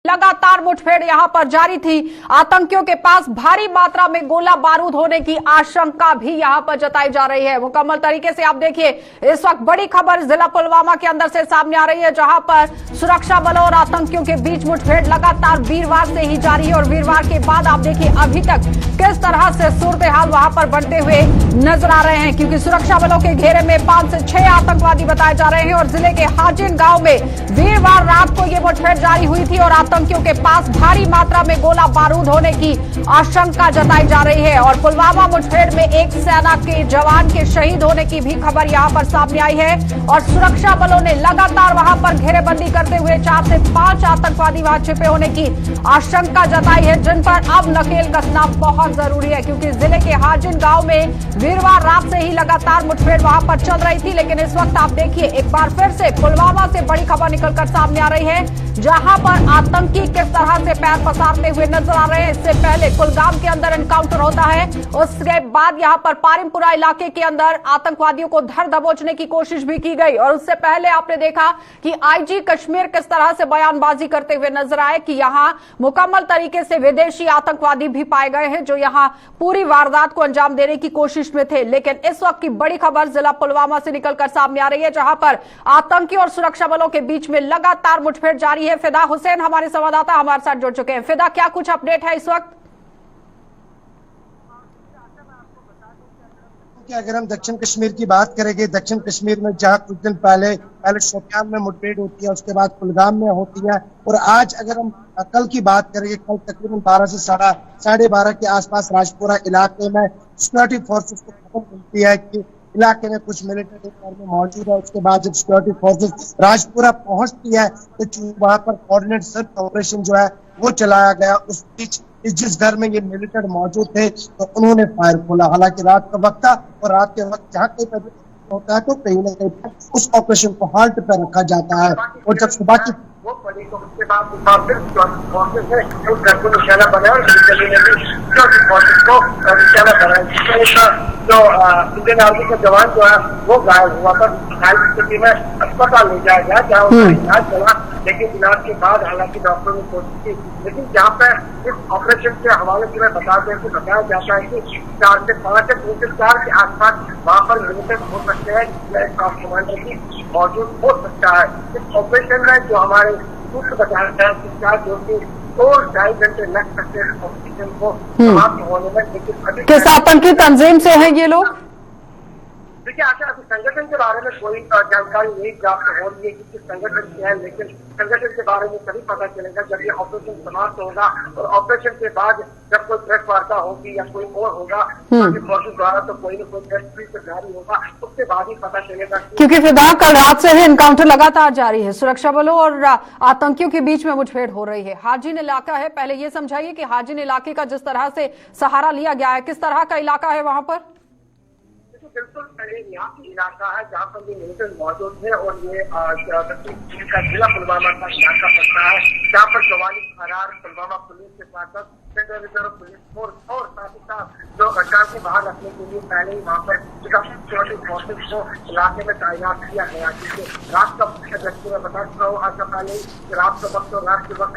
लगातार मुठभेड़ यहां पर जारी थी। आतंकियों के पास भारी मात्रा में गोला बारूद होने की आशंका भी यहां पर जताई जा रही है। मुकम्मल तरीके से आप देखिए, इस वक्त बड़ी खबर जिला पुलवामा के अंदर से सामने आ रही है, जहां पर सुरक्षा बलों और आतंकियों के बीच मुठभेड़ लगातार वीरवार से ही जारी है। और वीरवार के बाद आप देखिए अभी तक किस तरह से सूरत हाल वहां पर बनते हुए नजर आ रहे हैं, क्योंकि सुरक्षा बलों के घेरे में 5 से 6 आतंकवादी बताए जा रहे हैं। और जिले के हाजिन गांव में वीरवार रात को ये मुठभेड़ जारी हुई थी और आतंकियों के पास भारी मात्रा में गोला बारूद होने की आशंका जताई जा रही है। और पुलवामा मुठभेड़ में एक सेना के जवान के शहीद होने की भी खबर यहां पर सामने आई है। और सुरक्षा बलों ने लगातार वहां पर घेरेबंदी करते हुए 4 से 5 आतंकवादी वहां छिपे होने की आशंका जताई है, जिन पर अब नकेल कसना बहुत जरूरी है, क्योंकि जिले के हाजिन गांव में वीरवार रात से ही लगातार मुठभेड़ वहां पर चल रही थी। लेकिन इस वक्त आप देखिए एक बार फिर से पुलवामा से बड़ी खबर निकलकर सामने आ रही है, जहां पर आतंकी किस तरह से पैर पसारते हुए नजर आ रहे हैं। इससे पहले कुलगाम के अंदर एनकाउंटर होता है, उसके बाद यहां पर पारिमपुरा इलाके के अंदर आतंकवादियों को धर दबोचने की कोशिश भी की गई। और उससे पहले आपने देखा कि आईजी कश्मीर किस तरह से बयानबाजी करते हुए नजर आए कि यहां मुकम्मल तरीके से विदेशी आतंकवादी भी पाए गए हैं, जो यहां पूरी वारदात को अंजाम देने की कोशिश में थे। लेकिन इस वक्त की बड़ी खबर जिला पुलवामा से निकलकर सामने आ रही है, जहां पर आतंकी और सुरक्षा बलों के बीच में लगातार मुठभेड़ जारी है। फिदा हुसैन हमारे संवाददाता हमारे साथ जुड़ चुके हैं। फिदा, क्या कुछ अपडेट है इस वक्त? अगर हम दक्षिण कश्मीर की बात करेंगे, दक्षिण कश्मीर में जहां कुछ दिन पहले शोपियान में मुठभेड़ होती है, उसके बाद कुलगाम में होती है, और आज अगर हम कल की बात करेंगे, कल तकरीबन 12 से 12:30 के आसपास राजपुरा इलाके में सिक्योरिटी फोर्सेस को खबर मिलती है कि इलाके में कुछ मिलिटेंट आर्मी मौजूद है। उसके बाद जब सिक्योरिटी फोर्सेस राजपुरा पहुंचती है तो वहां पर कोऑर्डिनेट सर्च ऑपरेशन जो है वो चलाया गया। उस बीच जिस घर में ये मिलिटेंट मौजूद थे तो उन्होंने फायर खोला। हालांकि रात का वक्त था और रात के वक्त जहाँ कहीं पर होता है तो कहीं ना कहीं उस ऑपरेशन को हाल्ट पर रखा जाता है। और जब सुबह की वो पड़ी तो उसके बाद फोर्सेस ने उस घर को निशाना बनाया और फोर्सेस को निशाना बनाया। जो इंडियन आर्मी का जवान जो है वो घायल हुआ था, घायल स्थिति में अस्पताल ले जाया गया, जहाँ उसका इलाज चला। लेकिन इलाज के बाद हालांकि डॉक्टर ने कोशिश की, लेकिन जहाँ पे इस ऑपरेशन के हवाले से मैं बता दें तो बताया जाता है कि 4 से 5 या 4 के आसपास वहाँ पर मिलिटेंट हो सकते हैं, कमांडर की मौजूद हो सकता है। इस ऑपरेशन में जो हमारे सूत्र बताया गया जो कि 2-2.5 घंटे लग सकते हैं ऑपरेशन को समाप्त होने में। लेकिन किस आतंकी तंजीम से हैं ये लोग? देखिए आशा, अभी संगठन के बारे में कोई जानकारी नहीं प्राप्त हो रही है कि किस संगठन की है, लेकिन संगठन के बारे में तभी पता चलेगा जब ये ऑपरेशन समाप्त होगा। और ऑपरेशन के बाद जब कोई प्रेस वार्ता होगी या कोई और होगा फोर्सेस द्वारा तो कोई न कोई प्रेस रिलीज जारी होगा, उसके बाद ही पता चलेगा। क्योंकि फिदा कल रात से ही एनकाउंटर लगातार जारी है, सुरक्षा बलों और आतंकियों के बीच में मुठभेड़ हो रही है। हाजिन इलाका है, पहले ये समझाइए कि हाजिन इलाके का जिस तरह से सहारा लिया गया है, किस तरह का इलाका है वहां पर? बिल्कुल यहाँ की इलाका है जहाँ पर ये मिलिटेंट मौजूद है और ये दक्षिण का जिला पुलवामा का इलाका पड़ता है, जहाँ पर 44 फरार पुलवामा पुलिस के साथ सेंट्रल रिजर्व पुलिस फोर्स और साथ ही साथ जो घटना से बाहर रखने के लिए पहले ही वहाँ पर सिक्योरिटी फोर्सेस को इलाके में तैनात किया गया। क्योंकि रात का दृष्टि में बता चुका हूँ, आज पहले रात का वक्त और रात के वक्त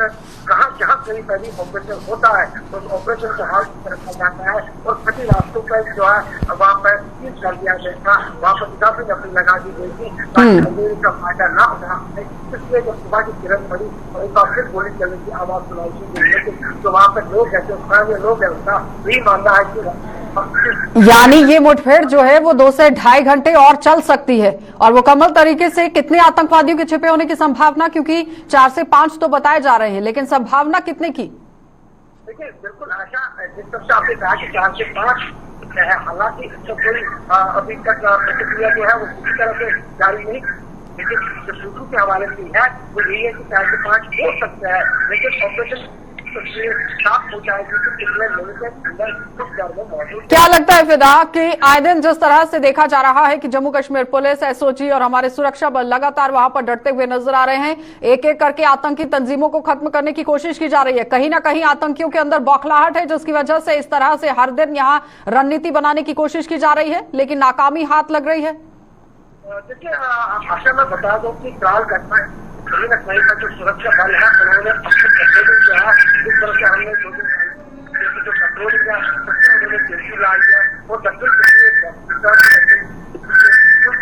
जहाँ कहीं पहले ऑपरेशन होता है तो उस ऑपरेशन को हाल रखा जाता है और सभी रास्तों पर जो है वहाँ पर कर दिया जाएगा, वहाँ पर काफी नफरी लगा दी गई थी ताकि अंधेरे का फायदा ना उठा सके। इसलिए जब सुबह की किरण पड़ी और एक बार फिर गोली चलने की आवाज सुनाई दी, लेकिन जो वहाँ पर लोग है, जो स्थानीय लोग है, उसका यही मानना है कि यानी ये मुठभेड़ जो है वो 2 से 2.5 घंटे और चल सकती है। और मुकम्मल तरीके से कितने आतंकवादियों के छिपे होने की संभावना, क्योंकि 4 से 5 तो बताए जा रहे हैं, लेकिन संभावना कितने की? देखिए बिल्कुल आशा, जिस तरह से आपने कहा कि 4 से 5 है, हालांकि कोई अभी तक प्रतिक्रिया जो है वो किसी तरह से जारी नहीं, लेकिन जो सूत्रों के हवाले से है वो यही है कि 4 से 5 हो सकता है। लेकिन ऑपरेशन साफ हो जाएगी तो कितने मिलिटेंट अंदर कुछ घर में मौजूद। क्या लगता है फिदा कि आए दिन जिस तरह से देखा जा रहा है कि जम्मू कश्मीर पुलिस, एसओजी और हमारे सुरक्षा बल लगातार वहां पर डटते हुए नजर आ रहे हैं, एक एक करके आतंकी तंजीमों को खत्म करने की कोशिश की जा रही है, कहीं ना कहीं आतंकियों के अंदर बौखलाहट है, जिसकी वजह से इस तरह से हर दिन यहाँ रणनीति बनाने की कोशिश की जा रही है, लेकिन नाकामी हाथ लग रही है? देखिए आशा, मैं बता दूं कि त्राल घटना कहीं ना कहीं का जो सुरक्षा बल है उन्होंने अपने इस तरह से हमने जो कंट्रोल किया उन्होंने जेसी लाई है और दक्षिण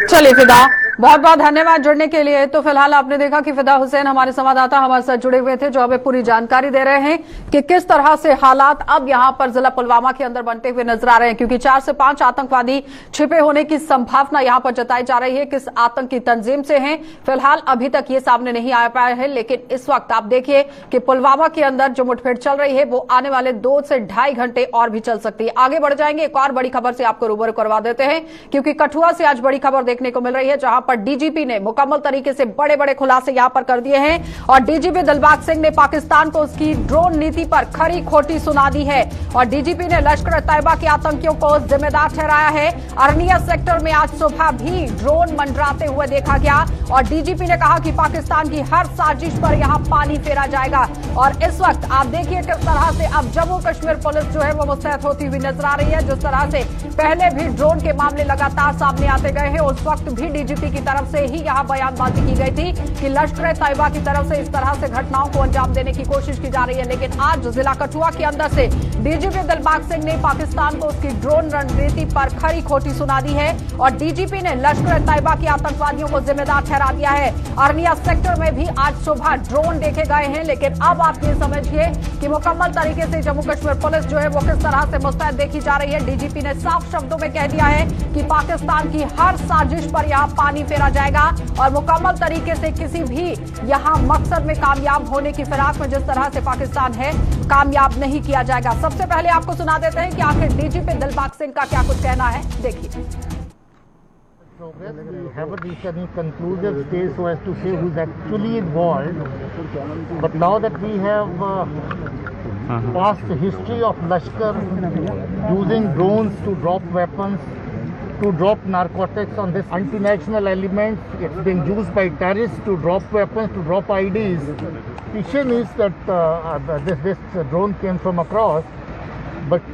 चलिए फिदा, बहुत बहुत धन्यवाद जुड़ने के लिए। तो फिलहाल आपने देखा कि फिदा हुसैन हमारे संवाददाता हमारे साथ जुड़े हुए थे, जो हमें पूरी जानकारी दे रहे हैं कि किस तरह से हालात अब यहां पर जिला पुलवामा के अंदर बनते हुए नजर आ रहे हैं, क्योंकि 4 से 5 आतंकवादी छिपे होने की संभावना यहां पर जताई जा रही है। किस आतंकी तंजीम से हैं फिलहाल अभी तक ये सामने नहीं आ पाया है, लेकिन इस वक्त आप देखिए कि पुलवामा के अंदर जो मुठभेड़ चल रही है वो आने वाले 2 से 2.5 घंटे और भी चल सकती है। आगे बढ़ जाएंगे, एक और बड़ी खबर से आपको रूबरू करवा देते हैं, क्योंकि कठुआ से आज बड़ी खबर देखने को मिल रही है, जहां पर डीजीपी ने मुकम्मल तरीके से बड़े बड़े खुलासे यहां पर कर दिए हैं। और डीजीपी दिलबाग सिंह ने पाकिस्तान को उसकी ड्रोन नीति पर खरी खोटी सुना दी है। और डीजीपी ने लश्कर तैयबा के आतंकियों को जिम्मेदार ठहराया है। अरनिया सेक्टर में आज सुबह भी ड्रोन मंडराते हुए देखा गया और डीजीपी ने कहा कि पाकिस्तान की हर साजिश पर यहां पानी फेरा जाएगा। और इस वक्त आप देखिए किस तरह से अब जम्मू कश्मीर पुलिस जो है वो मुस्तैद होती हुई नजर आ रही है। जिस तरह से पहले भी ड्रोन के मामले लगातार सामने आते गए हैं, उस वक्त भी डीजीपी की तरफ से ही यहां बयानबाजी की गई थी कि लश्कर तैयबा की तरफ से इस तरह से घटनाओं को अंजाम देने की कोशिश की जा रही है। लेकिन आज जिला कठुआ के अंदर से डीजीपी दिलबाग सिंह ने पाकिस्तान को उसकी ड्रोन रणनीति पर खरी खोटी सुना दी है और डीजीपी ने लश्कर तैयबा के आतंकवादियों को जिम्मेदार ठहरा दिया है। अरनिया सेक्टर में भी आज सुबह ड्रोन देखे गए हैं, लेकिन अब आप ये समझिए कि मुकम्मल तरीके से जम्मू कश्मीर पुलिस जो है वो किस तरह से मुस्तैद देखी जा रही है। डीजीपी ने साफ शब्दों में कह दिया है कि पाकिस्तान की हर साजिश पर यहां पानी फेरा जाएगा और मुकम्मल तरीके से किसी भी यहां मकसद में कामयाब होने की फिराक में जिस तरह से पाकिस्तान है कामयाब नहीं किया जाएगा। सबसे पहले आपको सुना देते हैं कि आखिर डीजीपी दिलबाग सिंह का क्या कुछ कहना है, देखिए। We haven't reached any conclusive stage so as to say who's actually involved. But now that we have past history of Lashkar using drones to drop weapons, to drop narcotics on this anti-national element, it's being used by terrorists to drop weapons, to drop IDs. Suspicion is that this drone came from across. But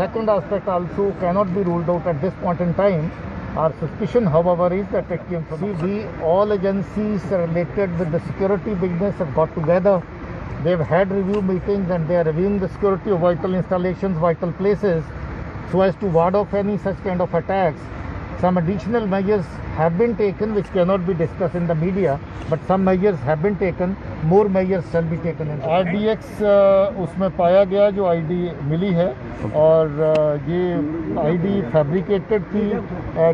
second aspect also cannot be ruled out at this point in time. Our suspicion, however, is that it came from. All agencies related with the security business have got together. They've had review meetings and they are reviewing the security of vital installations, vital places, so as to ward off any such kind of attacks. Some additional measures have been taken which cannot be discussed in the media, but some measures have been taken. More measures shall be taken. RDX उसमें पाया गया जो ID मिली है और ये ID fabricated थी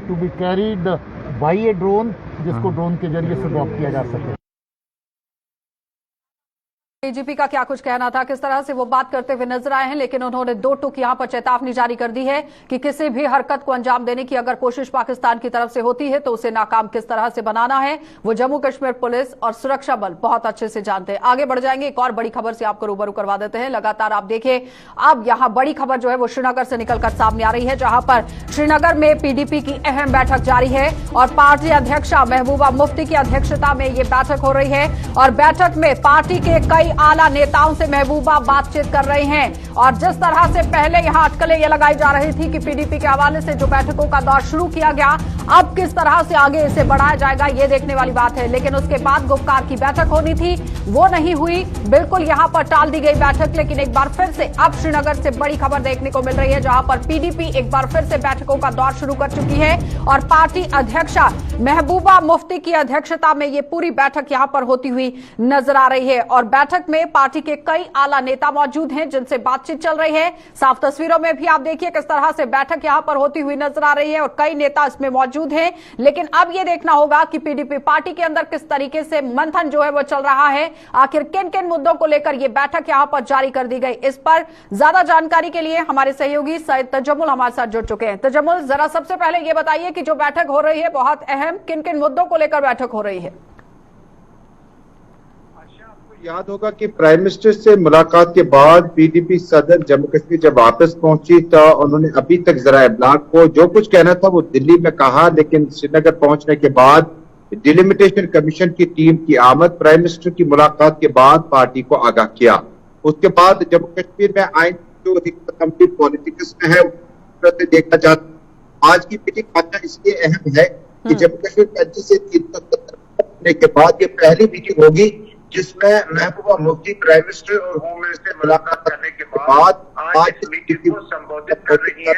to be carried by a drone, जिसको drone के जरिए से ड्रॉप किया जा सके। डीजीपी का क्या कुछ कहना था, किस तरह से वो बात करते हुए नजर आए हैं, लेकिन उन्होंने 2 टूक यहां पर चेतावनी जारी कर दी है कि किसी भी हरकत को अंजाम देने की अगर कोशिश पाकिस्तान की तरफ से होती है तो उसे नाकाम किस तरह से बनाना है वो जम्मू कश्मीर पुलिस और सुरक्षा बल बहुत अच्छे से जानते हैं। आगे बढ़ जाएंगे, एक और बड़ी खबर से आपको रूबरू करवा देते हैं। लगातार आप देखिए अब यहां बड़ी खबर जो है वो श्रीनगर से निकलकर सामने आ रही है, जहां पर श्रीनगर में पीडीपी की अहम बैठक जारी है और पार्टी अध्यक्षा महबूबा मुफ्ती की अध्यक्षता में ये बैठक हो रही है। और बैठक में पार्टी के कई आला नेताओं से महबूबा बातचीत कर रहे हैं और जिस तरह से पहले यहां अटकलें ये लगाई जा रही थी कि पीडीपी के हवाले से जो बैठकों का दौर शुरू किया गया, अब किस तरह से आगे इसे बढ़ाया जाएगा ये देखने वाली बात है। लेकिन उसके बाद गुफ्तार की बैठक होनी थी, वो नहीं हुई, बिल्कुल यहां पर टाल दी गई बैठक। लेकिन एक बार फिर से अब श्रीनगर से बड़ी खबर देखने को मिल रही है, जहां पर पीडीपी एक बार फिर से बैठकों का दौर शुरू कर चुकी है और पार्टी अध्यक्षा महबूबा मुफ्ती की अध्यक्षता में ये पूरी बैठक यहां पर होती हुई नजर आ रही है। और बैठक में पार्टी के कई आला नेता मौजूद हैं जिनसे बातचीत चल रही है। साफ तस्वीरों में भी आप देखिए किस तरह से बैठक यहां पर होती हुई नजर आ रही है और कई नेता इसमें मौजूद हैं। लेकिन अब यह देखना होगा कि पीडीपी पार्टी के अंदर किस तरीके से मंथन जो है वो चल रहा है, आखिर किन किन मुद्दों को लेकर यह बैठक यहां पर जारी कर दी गई। इस पर ज्यादा जानकारी के लिए हमारे सहयोगी सैयद तजम्मुल हमारे साथ जुड़ चुके हैं। तजम्मुल, जरा सबसे पहले यह बताइए कि जो बैठक हो रही है बहुत अहम, किन किन मुद्दों को लेकर बैठक हो रही है? याद होगा कि प्राइम मिनिस्टर से मुलाकात के बाद पीडीपी सदर जम्मू कश्मीर जब वापस पहुंची तो उन्होंने अभी तक जरा इब्लाग को जो कुछ कहना था वो दिल्ली में कहा, लेकिन श्रीनगर पहुंचने के बाद डिलिमिटेशन कमीशन की टीम की आमद प्राइम मिनिस्टर की मुलाकात के बाद पार्टी को आगाह किया। उसके बाद जम्मू कश्मीर में आइन जो हिकमत पॉलिटिक्स में है देखा जाता। आज की मीटिंग आज इसलिए अहम है कि जम्मू कश्मीर 35 से 370 के बाद ये पहली मीटिंग होगी जिसमें महबूबा मुफ्ती प्राइम मिनिस्टर और होम मिनिस्टर से मुलाकात करने के बाद आज इस मीटिंग को संबोधित कर रही है,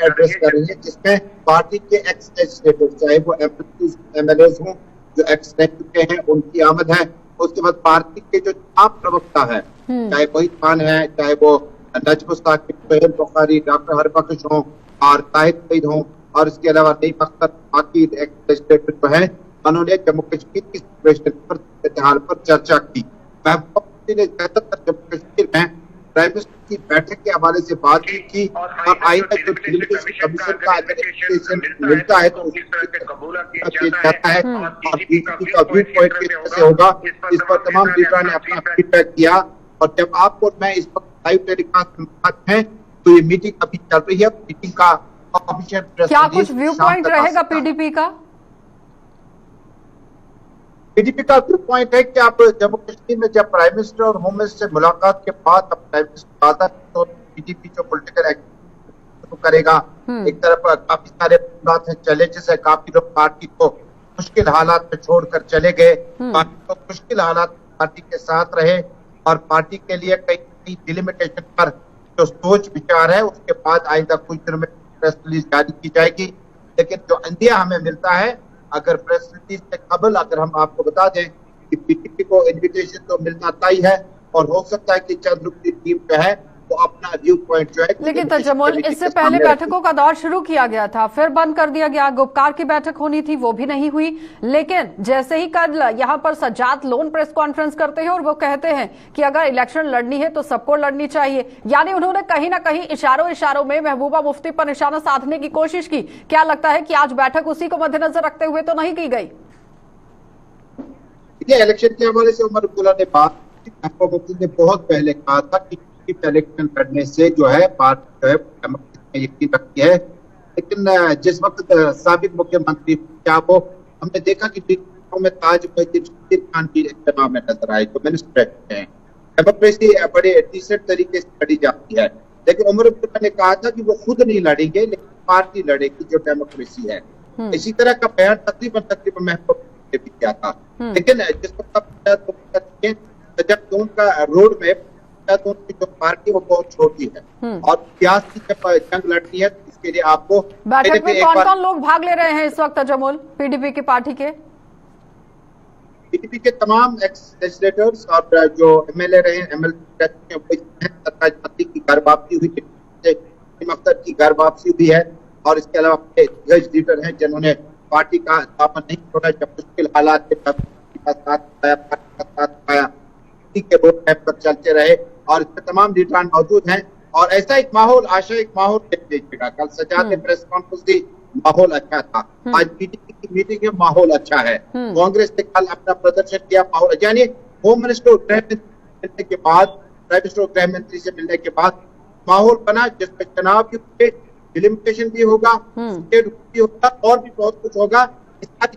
एड्रेस कर रही है, जिसमें पार्टी के एक्स लेजिस्लेटर्स, चाहे वो एमएलए हों जो एक्स रह चुके हैं, उनकी आमद है। उसके बाद पार्टी के जो आप प्रवक्ता है, चाहे वहीद खान है, चाहे वो नजम साकिब, सोहेल बुखारी, डॉक्टर हरबख्श हों और ताहिर सईद हों, और इसके अलावा नईम अख्तर, बाकी लेजिस्लेटर जो है, उन्होंने जम्मू कश्मीर की सिचुएशन पर चर्चा की। महबूबा मुफ्ती ने ज्यादातर जम्मू कश्मीर में प्राइम मिनिस्टर की बैठक के हवाले से बात की और आइंदा जो कमीशन का एडमिनिस्ट्रेशन मिलता है तो जाता है और बीजेपी का व्यू पॉइंट किस तरह से होगा, इस पर तमाम लीडरों ने अपना फीडबैक दिया। और जब आपको मैं इस वक्त लाइव टेलीकास्ट में है तो ये मीटिंग अभी चल रही है, मीटिंग का ऑफिशियल क्या कुछ व्यू पॉइंट रहेगा पीडीपी का? पीडीपी का व्यू पॉइंट है कि आप जम्मू कश्मीर में जब प्राइम मिनिस्टर और होम मिनिस्टर से मुलाकात के बाद अब प्राइम मिनिस्टर आता है तो पीडीपी जो पॉलिटिकल एक्टिविटी करेगा, एक तरफ काफी सारे चैलेंजेस है, काफी लोग पार्टी को मुश्किल हालात में छोड़कर चले गए, बाकी लोग मुश्किल हालात पार्टी के साथ रहे और पार्टी के लिए कई डिलिमिटेशन पर जो सोच विचार है उसके बाद आइंदा कुछ दिनों में प्रेस रिलीज जारी की जाएगी। लेकिन जो अंदिया हमें मिलता है, अगर प्रेस रिलीज से कबल अगर हम आपको बता दें कि पीडीपी को इन्विटेशन तो मिलना तय है और हो सकता है कि चंद रुकनी टीम जो है वो अपना व्यू पॉइंट जो है। लेकिन तजम्मुल, इससे पहले बैठकों का दौर शुरू किया गया था, फिर बंद कर दिया गया। गुपकार की बैठक होनी थी, वो भी नहीं हुई। लेकिन जैसे ही कल यहाँ पर सज्जाद लोन प्रेस कॉन्फ्रेंस करते हैं और वो कहते हैं कि अगर इलेक्शन लड़नी है तो सबको लड़नी चाहिए, यानी उन्होंने कहीं ना कहीं इशारों में महबूबा मुफ्ती पर निशाना साधने की कोशिश की। क्या लगता है कि आज बैठक उसी को मद्देनजर रखते हुए तो नहीं की गई? इलेक्शन के हवाले से उमर अब्दुल्ला ने बात महबूबा मुफ्ती ने बहुत पहले कहा था कि इलेक्शन करने से जो है पार्टी जो है यकीन रखती है। लेकिन जिस वक्त साबिक मुख्यमंत्री क्या वो हमने देखा कि में ताज खान की इज्तिमा में नजर आए जो मिनिस्टर हैं, डेमोक्रेसी बड़े डिसेंट तरीके से लड़ी जाती है। लेकिन उमर अब्दुल्ला ने कहा था कि वो खुद नहीं लड़ेंगे लेकिन पार्टी लड़ेगी जो डेमोक्रेसी है। इसी तरह का बयान तकरीबन महबूबा ने भी किया था। लेकिन जिस वक्त जब उनका रोड में तो उनकी जो पार्टी वो बहुत छोटी है और प्यास की जब जंग लड़ती है तो इसके लिए आपको बैठक में कौन-कौन लोग भाग ले रहे हैं इस वक्त तजम्मुल पीडीपी की पार्टी के? पीडीपी के तमाम एक्स लेजिस्लेटर्स और जो एमएलए रहे, एमएलए की घर वापसी हुई, अख्तर की घर वापसी हुई है और इसके अलावा लीडर हैं जिन्होंने पार्टी का दामन नहीं छोड़ा, जब मुश्किल हालात के साथ आया के रोड मैप पर चलते रहे और इसमें तमाम लीडरान मौजूद हैं। और ऐसा एक माहौल, आशा एक माहौल देखिएगा। कल सज्जाद ने प्रेस कॉन्फ्रेंस दी, माहौल अच्छा था। आज पीडीपी की मीटिंग में माहौल अच्छा है। कांग्रेस ने कल अपना प्रदर्शन किया, माहौल यानी होम मिनिस्टर गृह मंत्री मिलने के बाद, प्राइम मिनिस्टर गृह मंत्री से मिलने के बाद माहौल बना जिसमें चुनाव की डिलिमिटेशन भी होगा, भी होगा और भी बहुत कुछ होगा। आप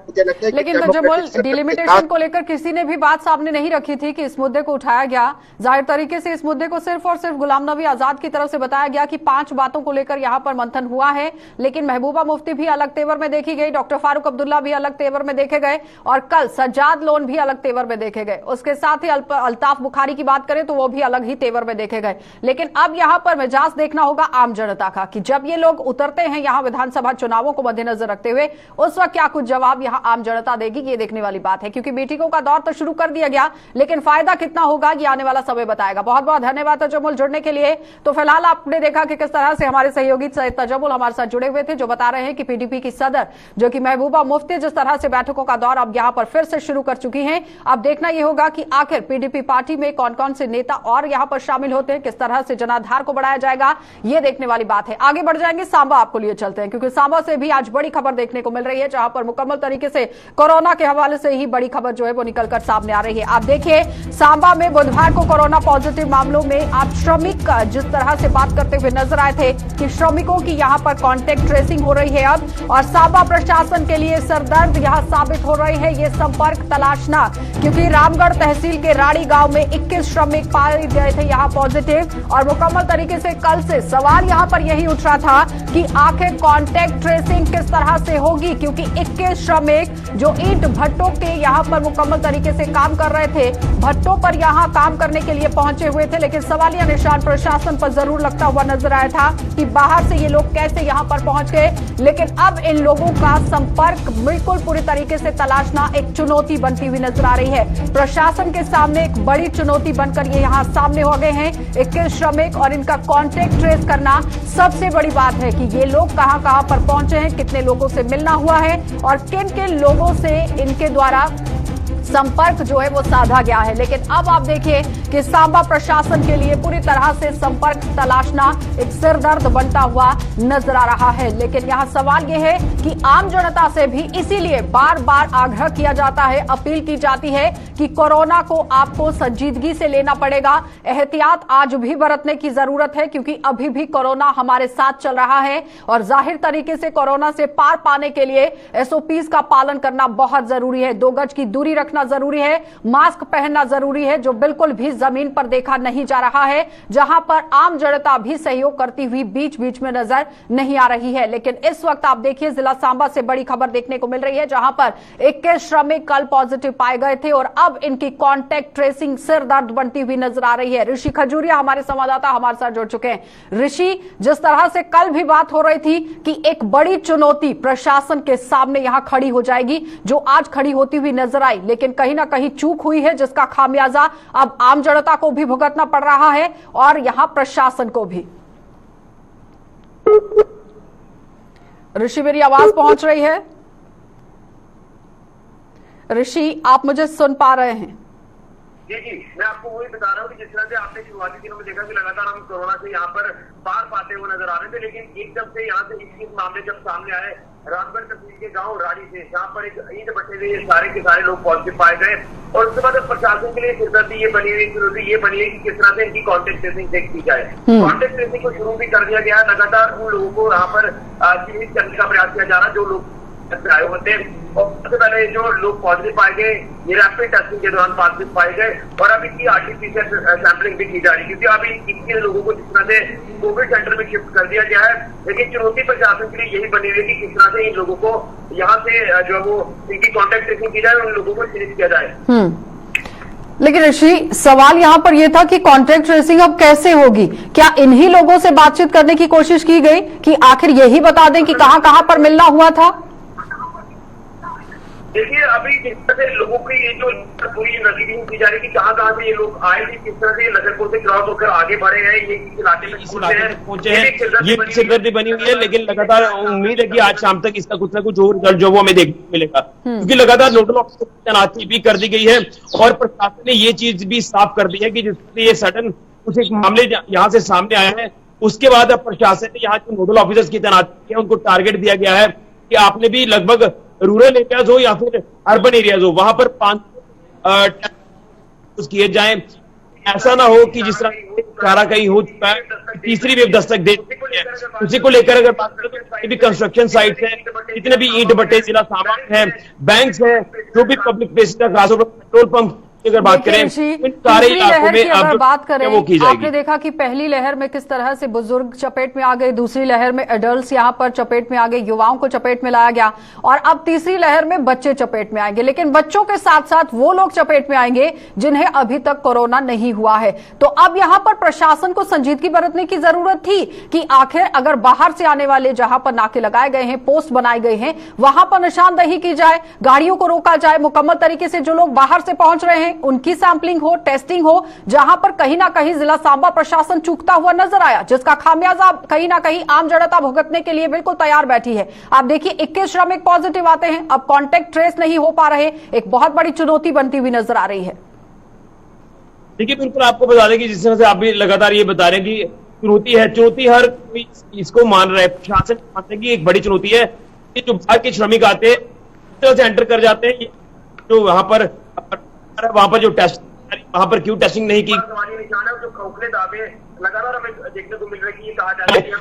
मुझे लगता है लेकिन तजम्मुल, डिलिमिटेशन को लेकर किसी ने भी बात सामने नहीं रखी थी कि इस मुद्दे को उठाया गया। जाहिर तरीके से इस मुद्दे को सिर्फ और सिर्फ गुलाम नबी आजाद की तरफ से बताया गया कि 5 बातों को लेकर यहाँ पर मंथन हुआ है। लेकिन महबूबा मुफ्ती भी अलग तेवर में देखी गई, डॉक्टर फारूक अब्दुल्ला भी अलग तेवर में देखे गए और कल सज्जाद लोन भी अलग तेवर में देखे गए। उसके साथ ही अल्ताफ बुखारी की बात करें तो वो भी अलग ही तेवर में देखे गए। लेकिन अब यहाँ पर मिजाज देखना होगा आम जनता का कि जब ये लोग उतरते हैं यहाँ विधानसभा चुनावों को मद्देनजर रखते हुए, उस वक्त क्या कुछ जवाब यहाँ आम जनता देगी, ये देखने वाली बात है। क्योंकि मीटिंगों का दौर तो शुरू कर दिया गया, लेकिन फायदा कितना होगा ये आने वाला समय बताएगा। बहुत बहुत धन्यवाद तजम्मुल जुड़ने के लिए। तो फिलहाल आपने देखा कि किस तरह से हमारे सहयोगी तजम्मुल हमारे साथ जुड़े हुए थे, जो बता रहे हैं कि पीडीपी की सदर जो कि महबूबा मुफ्ती जिस तरह से बैठकों का दौर अब यहाँ पर फिर से शुरू कर चुकी है। अब देखना यह होगा कि आखिर पीडीपी पार्टी में कौन कौन से नेता और यहाँ पर शामिल होते हैं, किस तरह से जनाधार को बढ़ाया जाएगा, ये देखने वाली बात है। आगे बढ़ जाएंगे, सांबा आपको लिए चलते हैं क्योंकि सांबा से भी आज बड़ी खबर देखने को मिल रही है, जहां पर मुकम्मल तरीके से कोरोना के हवाले से ही बड़ी खबर जो है वो निकलकर सामने आ रही है। आप देखिए, सांबा में बुधवार को कोरोना पॉजिटिव मामलों में आप श्रमिक जिस तरह से बात करते हुए नजर आए थे कि श्रमिकों की यहां पर कॉन्टेक्ट ट्रेसिंग हो रही है अब, और सांबा प्रशासन के लिए सरदर्द यहां साबित हो रही है ये संपर्क तलाशना, क्योंकि रामगढ़ तहसील के राड़ी गांव में 21 श्रमिक पाए गए थे यहां पॉजिटिव। और मुकम्मल तरीके से कल से सवाल यहां पर यही उठ रहा था कि आखिर कॉन्टेक्ट ट्रेसिंग किस तरह से होगी, क्योंकि 21 श्रमिक जो ईंट भट्टों के यहाँ पर मुकम्मल तरीके से काम कर रहे थे, भट्टों पर यहाँ काम करने के लिए पहुंचे हुए थे। लेकिन सवालिया निशान प्रशासन पर जरूर लगता हुआ नजर आया था कि बाहर से ये लोग कैसे यहाँ पर पहुंच गए। लेकिन अब इन लोगों का संपर्क बिल्कुल पूरी तरीके से तलाशना एक चुनौती बनती हुई नजर आ रही है। प्रशासन के सामने एक बड़ी चुनौती बनकर ये यहाँ सामने हो गए हैं 21 श्रमिक, और इनका कॉन्टेक्ट ट्रेस करना सबसे बड़ी बात है कि ये लोग कहां पर पहुंचे हैं, कितने लोगों से मिलना हुआ है और किन किन लोगों से इनके द्वारा संपर्क जो है वो साधा गया है। लेकिन अब आप देखिए कि सांबा प्रशासन के लिए पूरी तरह से संपर्क तलाशना एक सिरदर्द बनता हुआ नजर आ रहा है। लेकिन यहाँ सवाल ये है कि आम जनता से भी इसीलिए बार बार आग्रह किया जाता है, अपील की जाती है कि कोरोना को आपको संजीदगी से लेना पड़ेगा, एहतियात आज भी बरतने की जरूरत है, क्योंकि अभी भी कोरोना हमारे साथ चल रहा है और जाहिर तरीके से कोरोना से पार पाने के लिए SOPs का पालन करना बहुत जरूरी है। 2 गज की दूरी रखना जरूरी है, मास्क पहनना जरूरी है, जो बिल्कुल भी जमीन पर देखा नहीं जा रहा है, जहां पर आम जनता भी सहयोग करती हुई बीच बीच में नजर नहीं आ रही है। लेकिन इस वक्त आप देखिए जिला सांबा से बड़ी खबर देखने को मिल रही है, जहां पर 21 श्रमिक कल पॉजिटिव पाए गए थे और अब इनकी कॉन्टैक्ट ट्रेसिंग सिरदर्द बनती हुई नजर आ रही है। ऋषि खजूरिया हमारे संवाददाता हमारे साथ जुड़ चुके हैं। ऋषि, जिस तरह से कल भी बात हो रही थी कि एक बड़ी चुनौती प्रशासन के सामने यहां खड़ी हो जाएगी, जो आज खड़ी होती हुई नजर आई, लेकिन कहीं ना कहीं चूक हुई है, जिसका खामियाजा अब आम जनता को भी भुगतना पड़ रहा है और यहां प्रशासन को भी। ऋषि, मेरी आवाज पहुंच रही है? ऋषि, आप मुझे सुन पा रहे हैं? जी, मैं आपको वही बता रहा हूँ कि जिस तरह से आपने शुरुआती दिनों में देखा कि लगातार हम कोरोना से यहाँ पर पार पाते हुए नजर आ रहे थे, लेकिन एकदम से यहाँ से 21 मामले जब सामने आए रामगढ़ तहसील के गांव राड़ी से, जहाँ पर एक ईंट भट्टे से सारे के सारे लोग पॉजिटिव पाए गए और उसके बाद प्रशासन के लिए सिरदर्दी ये बनी हुई कि किस तरह से इनकी कॉन्टेक्ट ट्रेसिंग चेक की जाए। कॉन्टेक्ट ट्रेसिंग को शुरू भी कर दिया गया है, लगातार उन लोगों को यहाँ पर चिन्हित करने का प्रयास किया जा रहा है जो लोग आए होते हैं। और सबसे पहले जो लोग पॉजिटिव पाए गए ये रैपिड टेस्टिंग के दौरान पॉजिटिव पाए गए और अब इनकी आरटीपीसीआर सैंपलिंग भी की जा रही है, क्योंकि अभी 21 लोगों को जिस तरह से कोविड सेंटर में शिफ्ट कर दिया गया है। लेकिन चुनौती प्रशासन के लिए यही बनी हुई है कि किस तरह से इन लोगों को यहाँ से जो वो इनकी कॉन्टेक्ट ट्रेसिंग की जाए और उन लोगों को चिन्हित किया जाए। लेकिन ऋषि, सवाल यहाँ पर यह था कि कॉन्टैक्ट ट्रेसिंग अब कैसे होगी? क्या इन्हीं लोगों से बातचीत करने की कोशिश की गई कि आखिर यही बता दें कि कहां पर मिलना हुआ था? देखिए, अभी जिस तरह से लोगों की ये जो पूरी नजदीकी की जा रही है कि कहाँ से ये लोग आए थे, किस तरह से लखनपुर से क्रॉस होकर आगे बढ़े हैं, ये इलाके में पहुंचे हैं, ये सिरदर्दी बनी हुई है। लेकिन लगातार उम्मीद है कि आज शाम तक इसका कुछ ना कुछ और रिजल्ट जो वो हमें देखने को मिलेगा, क्योंकि लगातार नोडल ऑफिसर की तैनाती भी कर दी गई है और प्रशासन ने ये चीज भी साफ कर दी है कि जिससे ये सडन कुछ एक मामले यहाँ से सामने आए हैं, उसके बाद अब प्रशासन ने यहाँ जो नोडल ऑफिसर्स की तैनाती है उनको टारगेट दिया गया है कि आपने भी लगभग रूरल एरियाज हो या फिर अर्बन एरियाज हो, वहां पर 5 किए जाएं। ऐसा ना हो कि जिस तरह सारा कहीं हो चुका है, तीसरी वेव दस्तक दे चुकी है। उसी को लेकर अगर बात करें तो जितने भी कंस्ट्रक्शन साइट्स हैं, जितने भी ईंट भट्टे जिला सामान है, बैंक्स है, जो भी पब्लिक प्लेसेस है, खासतौर पर पेट्रोल पंप अगर बात करें, सारे इलाकों में अगर बात करें, वो की जाएगी। आपने देखा कि पहली लहर में किस तरह से बुजुर्ग चपेट में आ गए, दूसरी लहर में एडल्ट्स यहाँ पर चपेट में आ गए, युवाओं को चपेट में लाया गया और अब तीसरी लहर में बच्चे चपेट में आएंगे। लेकिन बच्चों के साथ साथ वो लोग चपेट में आएंगे जिन्हें अभी तक कोरोना नहीं हुआ है। तो अब यहाँ पर प्रशासन को संजीदगी बरतने की जरूरत थी कि आखिर अगर बाहर से आने वाले जहां पर नाके लगाए गए हैं, पोस्ट बनाए गए हैं, वहां पर निशानदेही की जाए, गाड़ियों को रोका जाए, मुकम्मल तरीके से जो लोग बाहर से पहुंच रहे हैं उनकी सैंपलिंग हो, टेस्टिंग हो, जहां पर कहीं ना कहीं जिला सांबा प्रशासन चूकता हुआ नजर आया, जिसका खामियाजा कहीं ना कहीं आम जनता भुगतने के लिए बिल्कुल तैयार बैठी है। आप देखिए 21 श्रमिक पॉजिटिव आते हैं, अब कॉन्टैक्ट ट्रेस नहीं हो पा रहे, एक बहुत बड़ी चुनौती बनती हुई नजर आ रही है। देखिए, बिल्कुल आपको बता दें कि जिस तरह से आप भी लगातार ये बता रहे हैं कि चुनौती है, चुनौती हर कोई इसको मान रहा है, प्रशासन मानते हैं कि एक बड़ी चुनौती है कि जो बाहर के श्रमिक आते हैं तरह से एंटर कर जाते हैं, जो वहां पर जो टेस्ट, वहां पर क्यों टेस्टिंग नहीं की?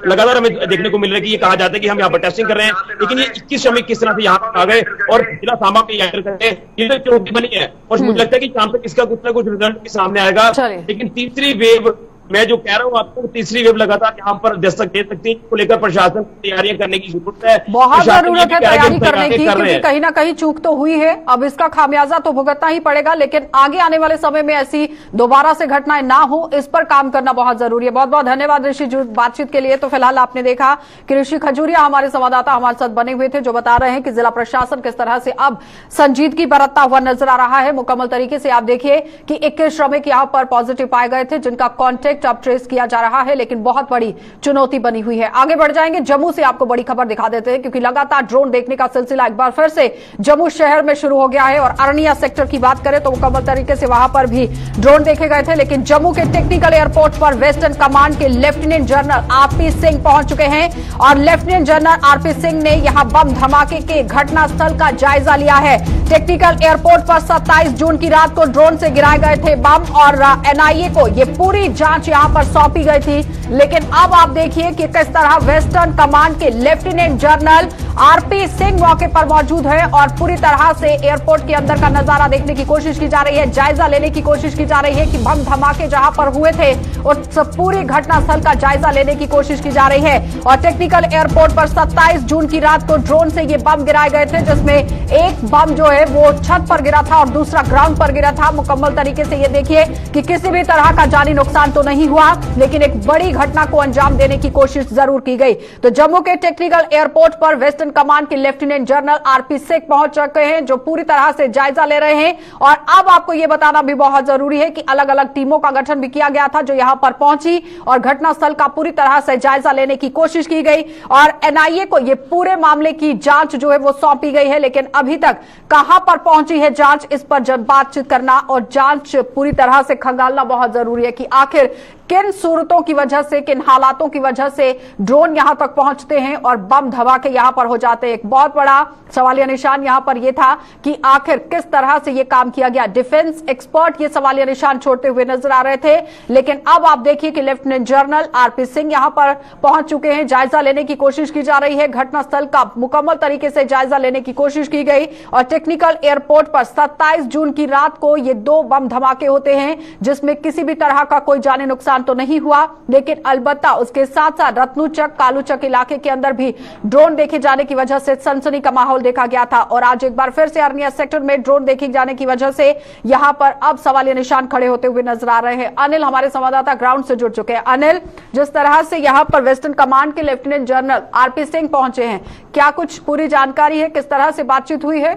लगातार हमें देखने को मिल रहा है कि ये कहा जाता है कि हम यहाँ पर टेस्टिंग कर रहे हैं, लेकिन ये 21 श्रमिक किस तरह से यहाँ पर आ गए और जिला सांबा में एंटर करते हैं, ये तो चुनौती बनी है। और मुझे लगता है कि शाम तक इसका कुछ ना कुछ रिजल्ट भी सामने आएगा। लेकिन तीसरी वेव मैं जो कह रहा हूँ आपको, तीसरी वेव लगातार यहाँ पर दस्तक दे सकती है, को लेकर प्रशासन को तैयारियां करने की जरूरत है। बहुत प्रशासन जरूरत ये है भी कह रहा तैयारी कि करने की, कर रहे क्योंकि हैं। कहीं ना कहीं चूक तो हुई है, अब इसका खामियाजा तो भुगतना ही पड़ेगा, लेकिन आगे आने वाले समय में ऐसी दोबारा से घटनाएं ना हो, इस पर काम करना बहुत जरूरी है। बहुत बहुत धन्यवाद ऋषि बातचीत के लिए। तो फिलहाल आपने देखा कि ऋषि खजूरिया हमारे संवाददाता हमारे साथ बने हुए थे, जो बता रहे हैं कि जिला प्रशासन किस तरह से अब संजीदगी बरतता हुआ नजर आ रहा है। मुकम्मल तरीके से आप देखिए कि 21 श्रमिक यहां पर पॉजिटिव पाए गए थे, जिनका कॉन्टेक्ट अब ट्रेस किया जा रहा है, लेकिन बहुत बड़ी चुनौती बनी हुई है। आगे बढ़ जाएंगे, जम्मू से आपको बड़ी खबर दिखा देते हैं, क्योंकि लगातार ड्रोन देखने का सिलसिला एक बार फिर से जम्मू शहर में शुरू हो गया है। और अरनिया सेक्टर की बात करें तो मुकम्मल तरीके से वहां पर भी ड्रोन देखे गए थे, लेकिन जम्मू के टेक्निकल एयरपोर्ट पर वेस्टर्न कमांड के लेफ्टिनेंट जनरल आरपी सिंह पहुंच चुके हैं, और लेफ्टिनेंट जनरल आरपी सिंह ने यहां बम धमाके के घटनास्थल का जायजा लिया है। टेक्निकल एयरपोर्ट पर 27 जून की रात को ड्रोन से गिराए गए थे बम, और एनआईए को ये पूरी जांच यहां पर सौंपी गई थी। लेकिन अब आप देखिए कि किस तरह वेस्टर्न कमांड के लेफ्टिनेंट जनरल आरपी सिंह मौके पर मौजूद है, और पूरी तरह से एयरपोर्ट के अंदर का नजारा देखने की कोशिश की जा रही है, जायजा लेने की कोशिश की जा रही है कि बम धमाके जहां पर हुए थे उस पूरी घटनास्थल का जायजा लेने की कोशिश की जा रही है। और टेक्निकल एयरपोर्ट पर 27 जून की रात को ड्रोन से ये बम गिराए गए थे, जिसमें एक बम जो है वो छत पर गिरा था और दूसरा ग्राउंड पर गिरा था। मुकम्मल तरीके से ये देखिए कि किसी भी तरह का जानी नुकसान तो नहीं हुआ, लेकिन एक बड़ी घटना को अंजाम देने की कोशिश जरूर की गई। तो जम्मू के टेक्निकल एयरपोर्ट पर वेस्टर्न कमांड के लेफ्टिनेंट जनरल आरपी सिंह पहुंच चुके हैं, जो पूरी तरह से जायजा ले रहे हैं। और अब आपको यह बताना भी बहुत जरूरी है कि अलग अलग टीमों का गठन भी किया गया था, जो यहां पर पहुंची और घटनास्थल का पूरी तरह से जायजा लेने की कोशिश की गई, और एनआईए को यह पूरे मामले की जांच जो है वो सौंपी गई है। लेकिन अभी तक कहां पर पहुंची है जांच, इस पर जब बातचीत करना और जांच पूरी तरह से खंगालना बहुत जरूरी है कि आखिर किन सूरतों की वजह से, किन हालातों की वजह से ड्रोन यहां तक पहुंचते हैं और बम धमाके यहां पर हो जाते हैं। एक बहुत बड़ा सवालिया निशान यहां पर यह था कि आखिर किस तरह से यह काम किया गया। डिफेंस एक्सपर्ट ये सवालिया निशान छोड़ते हुए नजर आ रहे थे, लेकिन अब आप देखिए कि लेफ्टिनेंट जनरल आरपी सिंह यहां पर पहुंच चुके हैं, जायजा लेने की कोशिश की जा रही है, घटनास्थल का मुकम्मल तरीके से जायजा लेने की कोशिश की गई। और टेक्निकल एयरपोर्ट पर 27 जून की रात को ये 2 बम धमाके होते हैं, जिसमें किसी भी तरह का कोई जानी नुकसान तो नहीं हुआ, लेकिन अलबत्ता उसके साथ साथ रत्नूचक कालूचक इलाके के अंदर भी ड्रोन देखे जाने की वजह से सनसनी का माहौल देखा गया था। और आज एक बार फिर से अरनिया सेक्टर में ड्रोन देखे जाने की वजह से यहां पर अब सवालिया निशान खड़े होते हुए नजर आ रहे हैं। अनिल हमारे संवाददाता ग्राउंड से जुड़ चुके हैं। अनिल, जिस तरह से यहां पर वेस्टर्न कमांड के लेफ्टिनेंट जनरल आरपी सिंह पहुंचे हैं, क्या कुछ पूरी जानकारी है, किस तरह से बातचीत हुई है?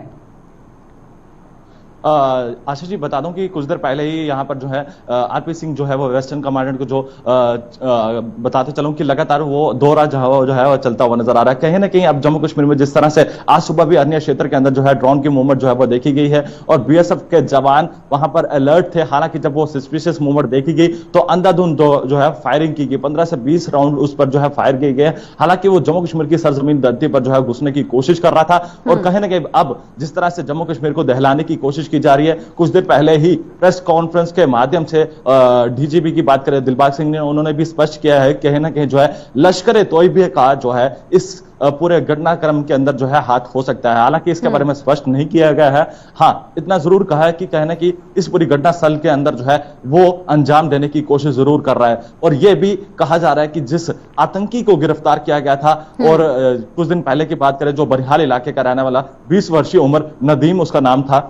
आशीष जी बता दूं कि कुछ देर पहले ही यहाँ पर जो है आरपी सिंह जो है वो वेस्टर्न कमांडेंट को जो बताते चलूं कि लगातार वो दौरा जो है वो चलता हुआ नजर आ रहा है। कहीं ना कहीं अब जम्मू कश्मीर में जिस तरह से आज सुबह भी अन्य क्षेत्र के अंदर जो है ड्रोन की मूवमेंट जो है वो देखी गई है, और बीएसएफ के जवान वहां पर अलर्ट थे। हालांकि जब वो सस्पिशियस मूवमेंट देखी गई तो अंधाधुंध जो है फायरिंग की गई, 15 से 20 राउंड उस पर जो है फायर किए गए। हालांकि वो जम्मू कश्मीर की सरजमीन धरती पर जो है घुसने की कोशिश कर रहा था, और कहीं ना कहीं अब जिस तरह से जम्मू कश्मीर को दहलाने की कोशिश की जा रही है, कुछ देर पहले ही प्रेस कॉन्फ्रेंस के माध्यम से डीजीपी की बात करें दिलबाग सिंह ने, उन्होंने भी स्पष्ट किया है कहीं ना कहीं जो है लश्कर तोयबा का जो है इस पूरे घटनाक्रम के अंदर जो है हाथ हो सकता है। हालांकि इसके बारे में स्पष्ट नहीं किया गया है। हाँ, इतना जरूर कहा है कि कहना कि इस पूरी घटनास्थल के अंदर जो है वो अंजाम देने की कोशिश जरूर कर रहा है। और यह भी कहा जा रहा है कि जिस आतंकी को गिरफ्तार किया गया था, और कुछ दिन पहले की बात करें जो बरिहाल इलाके का रहने वाला 20 वर्षीय उम्र नदीम उसका नाम था,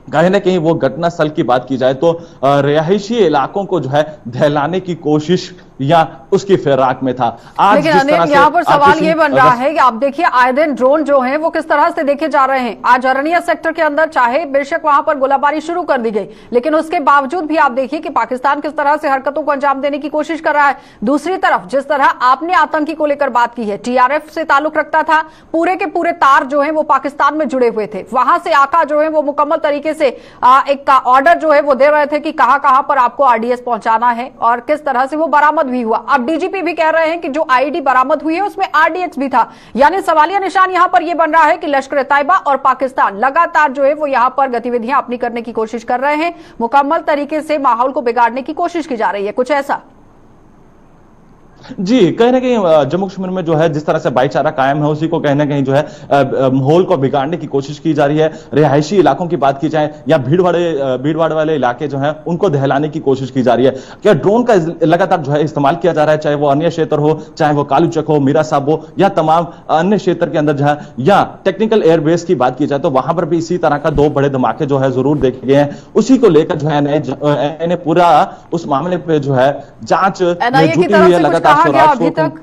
कहीं ना कहीं वो घटनास्थल की बात की जाए तो रिहायशी इलाकों को जो है दहलाने की कोशिश या उसकी फिराक में था। आज लेकिन जिस तरह से यहाँ पर सवाल ये बन रहा है कि आप देखिए आए दिन ड्रोन जो हैं वो किस तरह से देखे जा रहे हैं। आज अरनिया सेक्टर के अंदर चाहे बेशक वहां पर गोलाबारी शुरू कर दी गई, लेकिन उसके बावजूद भी आप देखिए कि पाकिस्तान किस तरह से हरकतों को अंजाम देने की कोशिश कर रहा है। दूसरी तरफ जिस तरह आपने आतंकी को लेकर बात की है, टीआरएफ से ताल्लुक रखता था, पूरे के पूरे तार जो है वो पाकिस्तान में जुड़े हुए थे, वहां से आका जो है वो मुकम्मल तरीके से एक ऑर्डर जो है वो दे रहे थे कि कहां पर आपको आरडीएस पहुंचाना है, और किस तरह से वो बरामद भी हुआ। अब डीजीपी भी कह रहे हैं कि जो आईडी बरामद हुई है उसमें आरडीएक्स भी था। यानी सवालिया निशान यहां पर यह बन रहा है कि लश्कर तैयबा और पाकिस्तान लगातार जो है वो यहां पर गतिविधियां अपनी करने की कोशिश कर रहे हैं, मुकम्मल तरीके से माहौल को बिगाड़ने की कोशिश की जा रही है, कुछ ऐसा। जी, कहीं ना कहीं जम्मू कश्मीर में जो है जिस तरह से भाईचारा कायम है उसी को कहीं ना कहीं जो है माहौल को बिगाड़ने की कोशिश की जा रही है। रिहायशी इलाकों की बात की जाए या भीड़ वाले इलाके जो है उनको दहलाने की कोशिश की जा रही है। क्या ड्रोन का लगातार जो है इस्तेमाल किया जा रहा है, चाहे वो अन्य क्षेत्र हो, चाहे वो कालूचक हो, मीरा साहब हो या तमाम अन्य क्षेत्र के अंदर जो है, या टेक्निकल एयरबेस की बात की जाए तो वहां पर भी इसी तरह का 2 बड़े धमाके जो है जरूर देखे गए हैं। उसी को लेकर जो है पूरा उस मामले पे जो है जांच एनआईए की तरफ से कुछ कहा गया अभी तक?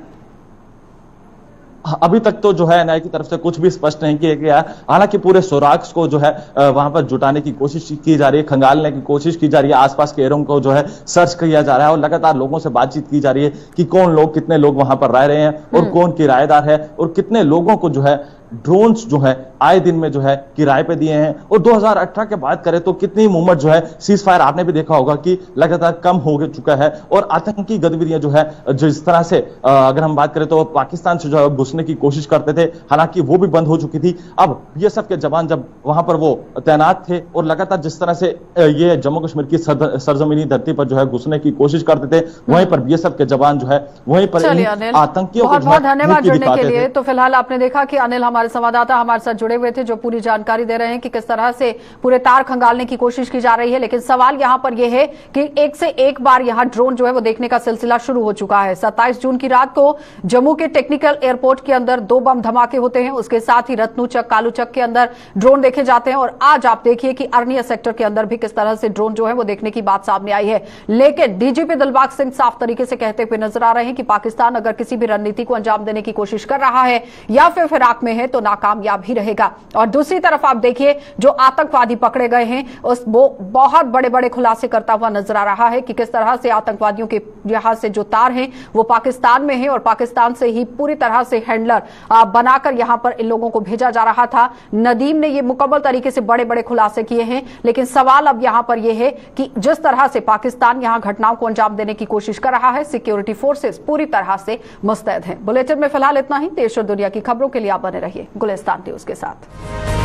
अभी तक तो जो है एनआईए की तरफ से कुछ भी स्पष्ट नहीं किया गया। हालांकि पूरे सुराग को जो है वहां पर जुटाने की कोशिश की जा रही है, खंगालने की कोशिश की जा रही है, आसपास के एरिया को जो है सर्च किया जा रहा है और लगातार लोगों से बातचीत की जा रही है कि कौन लोग, कितने लोग वहां पर रह रहे हैं और कौन किराएदार है और कितने लोगों को जो है ड्रोन्स जो है आए दिन में जो है किराए पे दिए हैं। और 2018 के बात करें तो कितनी मूवमेंट जो है सीज फायर आपने भी देखा होगा कि लगातार कम हो चुका है और आतंकी गतिविधियां जो है जिस तरह से अगर हम बात करें तो पाकिस्तान से जो है घुसने की कोशिश करते थे, हालांकि वो भी बंद हो चुकी थी। अब बीएसएफ के जवान जब वहां पर वो तैनात थे और लगातार जिस तरह से ये जम्मू कश्मीर की सरजमीनी धरती पर जो है घुसने की कोशिश करते थे, वहीं पर बीएसएफ के जवान जो है वहीं पर आतंकियों को बहुत धन्यवाद जुड़ने के लिए। तो फिलहाल आपने देखा कि अनिल हमारे संवाददाता हमारे साथ जुड़े हुए थे जो पूरी जानकारी दे रहे हैं कि किस तरह से पूरे तार खंगालने की कोशिश की जा रही है। लेकिन सवाल यहां पर यह है कि एक से एक बार यहां ड्रोन जो है वो देखने का सिलसिला शुरू हो चुका है। 27 जून की रात को जम्मू के टेक्निकल एयरपोर्ट के अंदर 2 बम धमाके होते हैं, उसके साथ ही रत्नूचक, कालूचक के अंदर ड्रोन देखे जाते हैं और आज आप देखिए कि अरनिया सेक्टर के अंदर भी किस तरह से ड्रोन जो है वो देखने की बात सामने आई है। लेकिन डीजीपी दिलबाग सिंह साफ तरीके से कहते हुए नजर आ रहे हैं कि पाकिस्तान अगर किसी भी रणनीति को अंजाम देने की कोशिश कर रहा है या फिर फिराक में है तो नाकामयाब ही रहेगा। और दूसरी तरफ आप देखिए जो आतंकवादी पकड़े गए हैं उस वो बहुत बड़े बड़े खुलासे करता हुआ नजर आ रहा है कि किस तरह से आतंकवादियों के यहां से जो तार हैं वो पाकिस्तान में है और पाकिस्तान से ही पूरी तरह से हैंडलर बनाकर यहां पर इन लोगों को भेजा जा रहा था। नदीम ने ये मुकम्मल तरीके से बड़े बड़े खुलासे किए हैं। लेकिन सवाल अब यहां पर यह है कि जिस तरह से पाकिस्तान यहां घटनाओं को अंजाम देने की कोशिश कर रहा है, सिक्योरिटी फोर्सेस पूरी तरह से मुस्तैद हैं। बुलेटिन में फिलहाल इतना ही। देश और दुनिया की खबरों के लिए आप बने रहिए गुलिस्तान न्यूज के साथ।